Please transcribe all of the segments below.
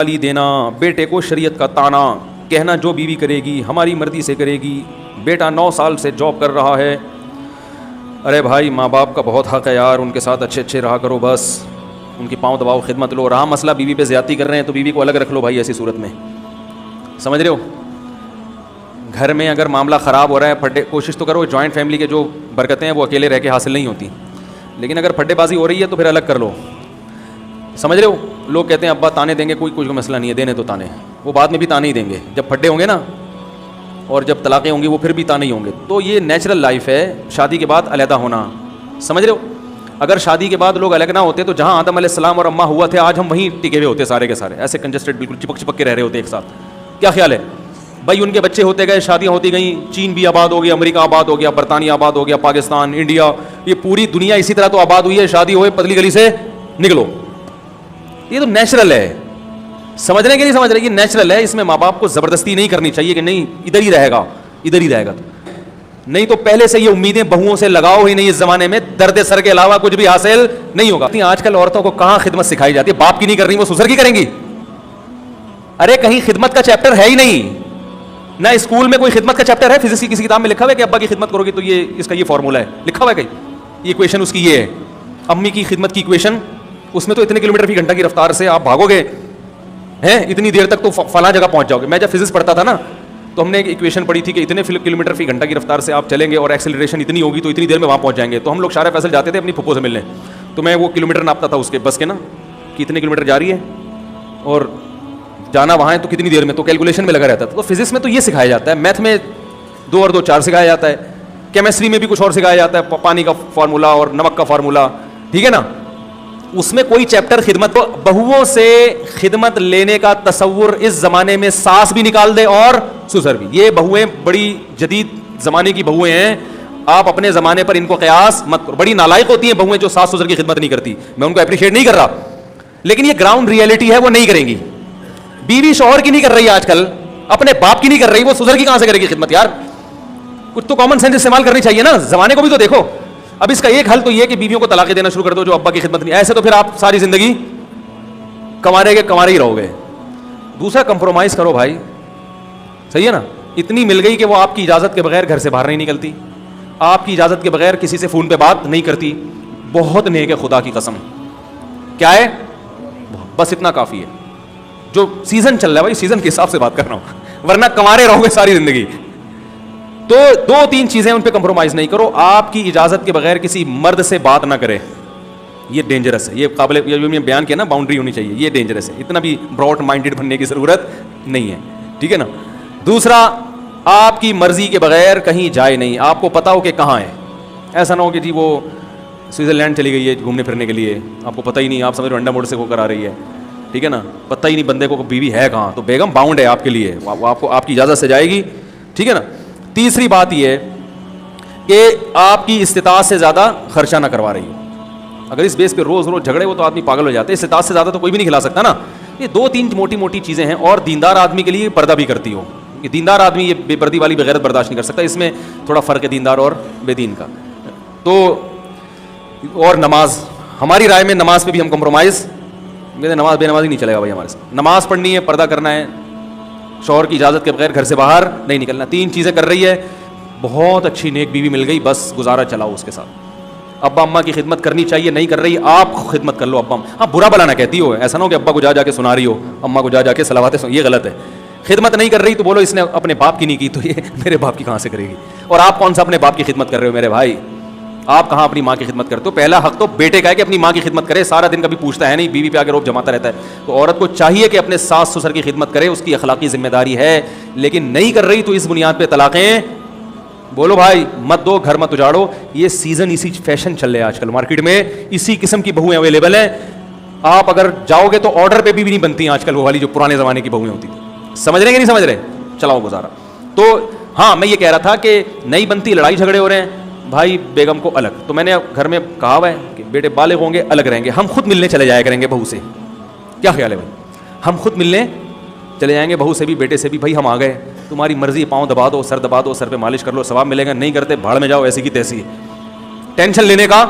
گالی دینا، بیٹے کو شریعت کا تانا، کہنا جو بیوی کرے گی ہماری مرضی سے کرے گی، بیٹا 9 سال سے جاب کر رہا ہے. ارے بھائی ماں باپ کا بہت حق ہے یار، ان کے ساتھ اچھے رہا کرو، بس ان کی پاؤں دباؤ، خدمت لو. رہا مسئلہ بیوی پہ زیادتی کر رہے ہیں تو بیوی کو الگ رکھ لو بھائی. ایسی صورت میں سمجھ رہے ہو، گھر میں اگر معاملہ خراب ہو رہا ہے کوشش تو کرو. جوائنٹ فیملی کے جو برکتیں ہیں وہ اکیلے رہ کے حاصل نہیں ہوتی، لیکن اگر پھڈے بازی ہو رہی ہے تو پھر الگ کر لو. سمجھ رہے ہو، لوگ کہتے ہیں ابا تانے دیں گے، کوئی مسئلہ نہیں ہے، دینے تو تانے، وہ بعد میں بھی تانے ہی دیں گے. جب پھڈے ہوں گے نا اور جب طلاقیں ہوں گی وہ پھر بھی تانے ہی ہوں گے. تو یہ نیچرل لائف ہے شادی کے بعد علیحدہ ہونا. سمجھ رہے ہو، اگر شادی کے بعد لوگ الگ نہ ہوتے تو جہاں آدم علیہ السلام اور اماں ہوا تھے آج ہم وہیں ٹکے ہوئے ہوتے سارے کے سارے، ایسے کنجسٹڈ بالکل چپک کے رہ رہے ہوتے ایک ساتھ. کیا خیال ہے بھائی؟ ان کے بچے ہوتے گئے، شادیاں ہوتی گئیں، چین بھی آباد ہو گیا، امریکہ آباد ہو گیا، برطانیہ آباد ہو گیا، پاکستان، انڈیا، یہ پوری دنیا اسی طرح تو آباد ہوئی ہے. شادی ہوئے پتلی گلی سے نکلو، یہ تو نیچرل ہے. سمجھ رہے کہ نہیں سمجھ رہے؟ یہ نیچرل ہے، اس میں ماں باپ کو زبردستی نہیں کرنی چاہیے کہ نہیں ادھر ہی رہے گا، ادھر ہی رہے گا. نہیں تو پہلے سے یہ امیدیں بہوؤں سے لگاؤ ہی نہیں. اس زمانے میں درد سر کے علاوہ کچھ بھی حاصل نہیں ہوگا. آج کل عورتوں کو کہاں خدمت سکھائی جاتی ہے؟ باپ کی نہیں کر رہی وہ سسر کی کریں گی. ارے کہیں خدمت کا چیپٹر ہے ہی نہیں، نہ اسکول میں کوئی خدمت کا چیپٹر ہے. فزکس کی کسی کتاب میں لکھا ہوا ہے کہ ابا کی خدمت کرو گی تو یہ اس کا یہ فارمولا ہے، لکھا ہوا ہے کہیں یہ ایکویشن اس کی یہ ہے. امی کی خدمت کی ایکویشن، اس میں تو اتنے کلومیٹر فی گھنٹہ کی رفتار سے آپ بھاگو گے ہیں اتنی دیر تک تو فلاں جگہ پہنچ جاؤ گے. میں جب فزکس پڑھتا تھا نا تو ہم نے ایک ایکویشن پڑھی تھی کہ اتنے کلومیٹر فی گھنٹہ کی رفتار سے آپ چلیں گے اور ایکسلریشن اتنی ہوگی تو اتنی دیر میں وہاں پہنچ جائیں گے. تو ہم لوگ شارع فیصل جاتے تھے اپنی پھپھو سے ملنے، تو میں وہ کلومیٹر ناپتا تھا اس کے بس کے نا کہ اتنے کلومیٹر جا رہی ہے اور جانا وہاں ہے تو کتنی دیر میں، تو کیلکولیشن میں لگا رہتا تھا. تو فزکس میں تو یہ سکھایا جاتا ہے، میتھ میں 2 اور 2 4 سکھایا جاتا ہے، کیمسٹری میں بھی کچھ اور سکھایا جاتا ہے، پانی کا فارمولا اور نمک کا فارمولا، ٹھیک ہے نا. اس میں کوئی چیپٹر خدمت کو بہوؤں سے خدمت لینے کا تصور اس زمانے میں ساس بھی نکال دے اور سسر بھی. یہ بہویں بڑی جدید زمانے کی بہویں ہیں، آپ اپنے زمانے پر ان کو قیاس مت کرو. بڑی نالائق ہوتی ہیں بہویں جو ساس سسر کی خدمت نہیں کرتی، میں ان کو اپریشیٹ نہیں کر رہا، لیکن یہ گراؤنڈ ریئلٹی ہے، وہ نہیں کریں گی. بیوی شوہر کی نہیں کر رہی ہے آج کل، اپنے باپ کی نہیں کر رہی، وہ سسر کی کہاں سے کرے گی خدمت یار؟ کچھ تو کامن سینس استعمال کرنی چاہیے نا، زمانے کو بھی تو دیکھو. اب اس کا ایک حل تو یہ کہ بیویوں کو طلاقیں دینا شروع کر دو جو ابا کی خدمت نہیں، ایسے تو پھر آپ ساری زندگی کمارے ہی رہو گے. دوسرا کمپرومائز کرو بھائی، صحیح ہے نا. اتنی مل گئی کہ وہ آپ کی اجازت کے بغیر گھر سے باہر نہیں نکلتی، آپ کی اجازت کے بغیر کسی سے فون پہ بات نہیں کرتی. بہت نیک ہے خدا کی قسم. کیا ہے؟ بس اتنا کافی ہے. جو سیزن چل رہا ہے بھائی سیزن کے حساب سے بات کر رہا ہوں، ورنہ کمارے رہو گے ساری زندگی. تو 2-3 چیزیں ان پہ کمپرومائز نہیں کرو. آپ کی اجازت کے بغیر کسی مرد سے بات نہ کرے، یہ ڈینجرس ہے. یہ قابل یہ میں بیان کیا نا باؤنڈری ہونی چاہیے، یہ ڈینجرس ہے. اتنا بھی براڈ مائنڈیڈ بننے کی ضرورت نہیں ہے، ٹھیک ہے نا. دوسرا، آپ کی مرضی کے بغیر کہیں جائے نہیں. آپ کو پتا ہو کہ کہاں ہے. ایسا نہ ہو کہ جی وہ سوئٹزرلینڈ چلی گئی ہے گھومنے پھرنے کے لیے، آپ کو پتہ ہی نہیں، آپ سمجھ رہے انڈا موڑ سے ہو کر آ رہی ہے، ٹھیک ہے نا. پتہ ہی نہیں بندے کو بیوی ہے کہاں، تو بیگم باؤنڈ ہے آپ کے لیے، آپ کو آپ کی اجازت سے جائے گی، ٹھیک ہے نا. تیسری بات یہ ہے کہ آپ کی استطاعت سے زیادہ خرچہ نہ کروا رہی ہو. اگر اس بیس پہ روز جھگڑے ہو تو آدمی پاگل ہو جاتا ہے. استطاعت سے زیادہ تو کوئی بھی نہیں کھلا سکتا نا. یہ 2-3 موٹی چیزیں ہیں. اور دیندار آدمی کے لیے پردہ بھی کرتی ہو. یہ دیندار آدمی یہ بے پردی والی بغیرت برداشت نہیں کر سکتا. اس میں تھوڑا فرق ہے دیندار اور بے دین کا. تو اور نماز، ہماری رائے میں نماز پہ بھی ہم کمپرومائز، نماز بے نمازی نہیں چلے گا بھائی ہمارے ساتھ. نماز پڑھنی ہے، پردہ کرنا ہے، شوہر کی اجازت کے بغیر گھر سے باہر نہیں نکلنا. 3 چیزیں کر رہی ہے، بہت اچھی نیک بیوی مل گئی، بس گزارا چلاؤ اس کے ساتھ. ابا اماں کی خدمت کرنی چاہیے، نہیں کر رہی آپ خدمت کر لو. ابا ہاں برا بلا نہ کہتی ہو، ایسا نہ ہو کہ ابا کو جا کے سنا رہی ہو، اماں کو جا کے صلواتیں یہ غلط ہے. خدمت نہیں کر رہی تو بولو اس نے اپنے باپ کی نہیں کی تو یہ میرے باپ کی کہاں سے کرے گی. اور آپ کون سا اپنے باپ کی خدمت کر رہے ہو میرے بھائی؟ آپ کہاں اپنی ماں کی خدمت کرتے ہو؟ پہلا حق تو بیٹے کا ہے کہ اپنی ماں کی خدمت کرے. سارا دن کبھی پوچھتا ہے نہیں، بیوی پہ آ کے روب جماتا رہتا ہے. تو عورت کو چاہیے کہ اپنے ساس سسر کی خدمت کرے، اس کی اخلاقی ذمہ داری ہے. لیکن نہیں کر رہی تو اس بنیاد پہ طلاقیں بولو بھائی مت دو، گھر مت اجاڑو. یہ سیزن اسی فیشن چل رہا ہے آج کل مارکیٹ میں، اسی قسم کی بہویں اویلیبل ہیں. آپ اگر جاؤ گے تو آرڈر پہ بھی نہیں بنتی آج کل وہ والی جو پرانے زمانے کی بہویں ہوتی تھی. سمجھ رہے کہ نہیں سمجھ رہے؟ چلاؤ گزارا. تو ہاں میں یہ کہہ رہا تھا کہ نہیں بنتی، لڑائی جھگڑے ہو رہے ہیں بھائی، بیگم کو الگ. تو میں نے گھر میں کہا ہوا ہے کہ بیٹے بالغ ہوں گے الگ رہیں گے، ہم خود ملنے چلے جایا کریں گے بہو سے. کیا خیال ہے بھائی؟ ہم خود ملنے چلے جائیں گے بہو سے بھی بیٹے سے بھی. بھائی ہم آ گئے، تمہاری مرضی، پاؤں دبا دو، سر دبا دو، سر پہ مالش کر لو، ثواب ملے گا. نہیں کرتے بھاڑ میں جاؤ، ایسی کی تیسی. ٹینشن لینے کا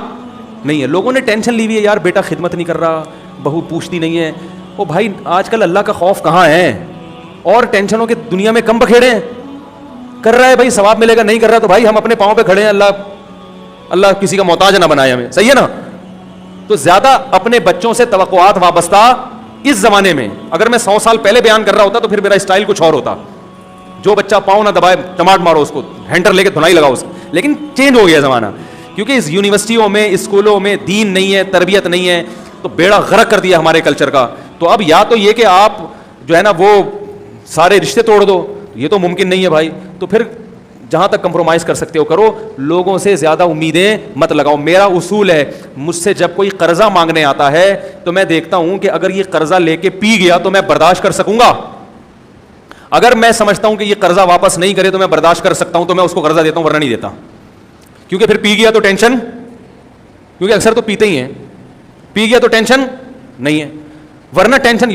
نہیں ہے. لوگوں نے ٹینشن لی ہوئی ہے یار، بیٹا خدمت نہیں کر رہا، بہو پوچھتی نہیں ہے. او بھائی آج کل اللہ کا خوف کہاں ہے, اور ٹینشنوں کے دنیا میں کم بکھیڑے ہیں. کر رہا ہے بھائی ثواب ملے گا, نہیں کر رہا تو بھائی ہم اپنے پاؤں پہ کھڑے ہیں, اللہ کسی کا محتاج نہ بنائے ہمیں, صحیح ہے نا. تو زیادہ اپنے بچوں سے توقعات وابستہ اس زمانے میں, اگر میں 100 سال پہلے بیان کر رہا ہوتا تو پھر میرا اسٹائل کچھ اور ہوتا. جو بچہ پاؤں نہ دبائے ٹماٹ مارو اس کو, ہینڈر لے کے دھنائی لگاؤ اس. لیکن چینج ہو گیا زمانہ, کیونکہ اس یونیورسٹیوں میں اسکولوں میں دین نہیں ہے, تربیت نہیں ہے, تو بیڑا غرق کر دیا ہمارے کلچر کا. تو اب یا تو یہ کہ آپ جو ہے نا وہ سارے رشتے توڑ دو, یہ تو ممکن نہیں ہے بھائی, تو پھر جہاں تک کمپرومائز کر سکتے ہو کرو, لوگوں سے زیادہ امیدیں مت لگاؤ. میرا اصول ہے, مجھ سے جب کوئی قرضہ مانگنے آتا ہے تو میں دیکھتا ہوں کہ اگر یہ قرضہ لے کے پی گیا تو میں برداشت کر سکوں گا. اگر میں سمجھتا ہوں کہ یہ قرضہ واپس نہیں کرے تو میں برداشت کر سکتا ہوں, تو میں اس کو قرضہ دیتا ہوں, ورنہ نہیں دیتا. کیونکہ پھر پی گیا تو ٹینشن, کیونکہ اکثر تو پیتے ہی ہیں, پی گیا تو ٹینشن نہیں ہے, ورنہ ٹینشن